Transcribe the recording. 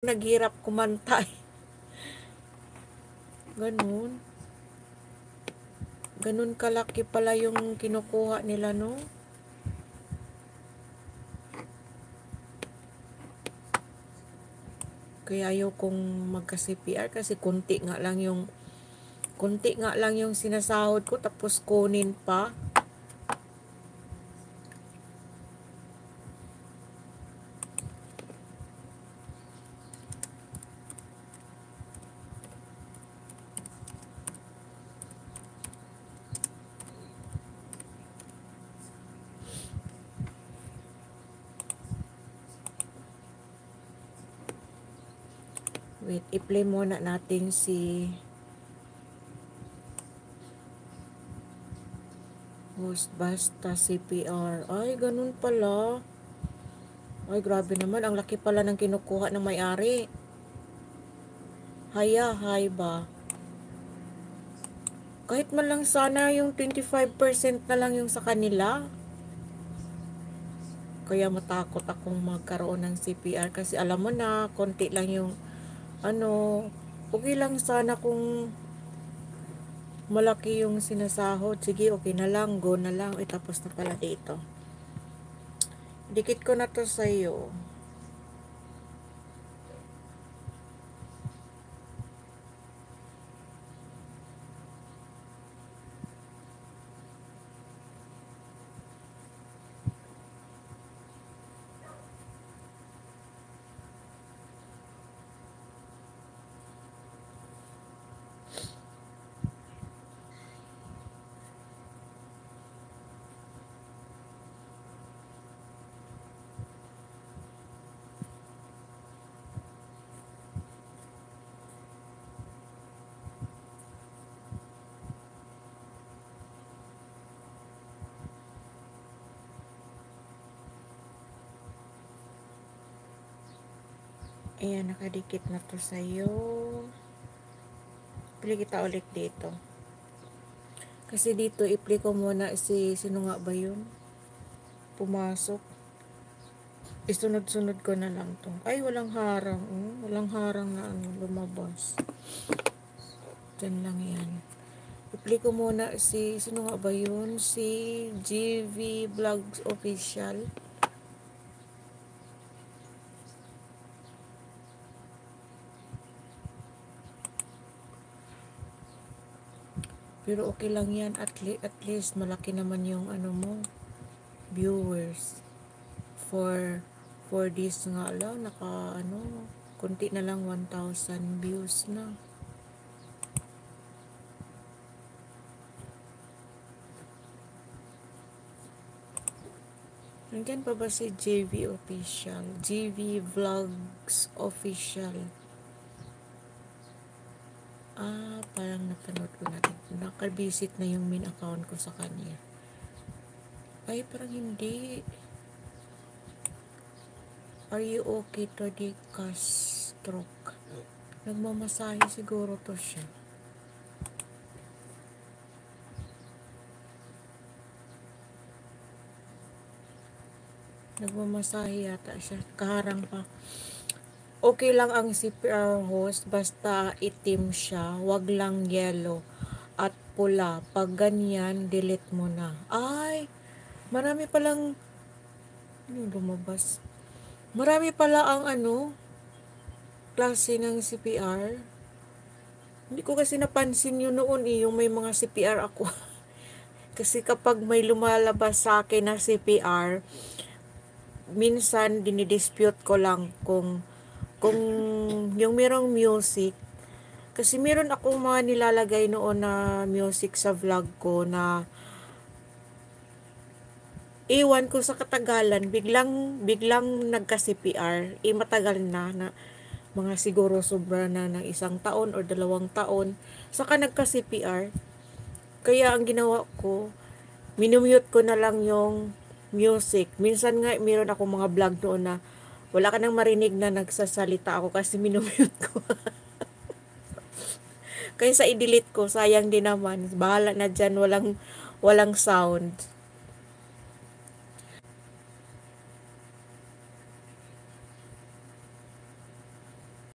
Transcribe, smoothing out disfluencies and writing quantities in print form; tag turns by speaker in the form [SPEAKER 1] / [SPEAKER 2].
[SPEAKER 1] naghirap kumanta eh. Ganun. Ganun kalaki pala yung kinukuha nila, no? Kaya ayaw kong magka-CPR kasi kunti nga lang yung sinasahod ko tapos kunin pa. Wait, i-play muna natin si host basta CPR. Ay, ganun pala. Ay, grabe naman. Ang laki pala ng kinukuha ng may-ari. Hay ba? Kahit man lang sana yung 25% na lang yung sa kanila. Kaya matakot akong magkaroon ng CPR kasi alam mo na, konti lang yung okay lang sana kung malaki yung sinasahod. Sige, okay na lang, go na lang. Tapos na pala dito. Dikit ko na to sa'yo. Ayan, nakadikit na to sa'yo. Pili kita ulit dito. Kasi dito, i-play ko muna sino nga ba yun? Pumasok. Isunod-sunod ko na lang to. Ay, walang harang. Walang harang na lumabas. Diyan lang yan. I-play ko muna sino nga ba yun? Si GV Vlogs Official. Pero okay lang yan. At least malaki naman yung mo, viewers. For this nga lang, kunti na lang 1,000 views na. Nandiyan pa ba si JV Official? JV Vlogs Official. Parang napanood ko natin. Nakabisit na yung main account ko sa kanya. Ay, parang hindi. Are you okay to the stroke? Nagmamasahe siguro to siya. Nagmamasahe yata siya. Kaharang pa. Okay lang ang CPR host basta itim siya, wag lang yellow at pula. Pag ganyan, delete mo na. Ay, marami palang lumabas. Marami pala ang klase ng CPR. Hindi ko kasi napansin yun noon yung may mga CPR ako. Kasi kapag may lumalabas sa akin na CPR, minsan dinidispute ko lang kung yung merong music. Kasi meron akong mga nilalagay noon na music sa vlog ko na iwan ko sa katagalan, biglang nagka-CPR. Matagal na mga siguro sobra na ng 1 taon or 2 taon. Saka nagka-CPR. Kaya ang ginawa ko, minumute ko na lang yung music. Minsan nga, meron akong mga vlog doon na wala ka nang marinig na nagsasalita ako kasi minumute ko. Kaysa i-delete ko, sayang din naman. Bahala na dyan, walang sound.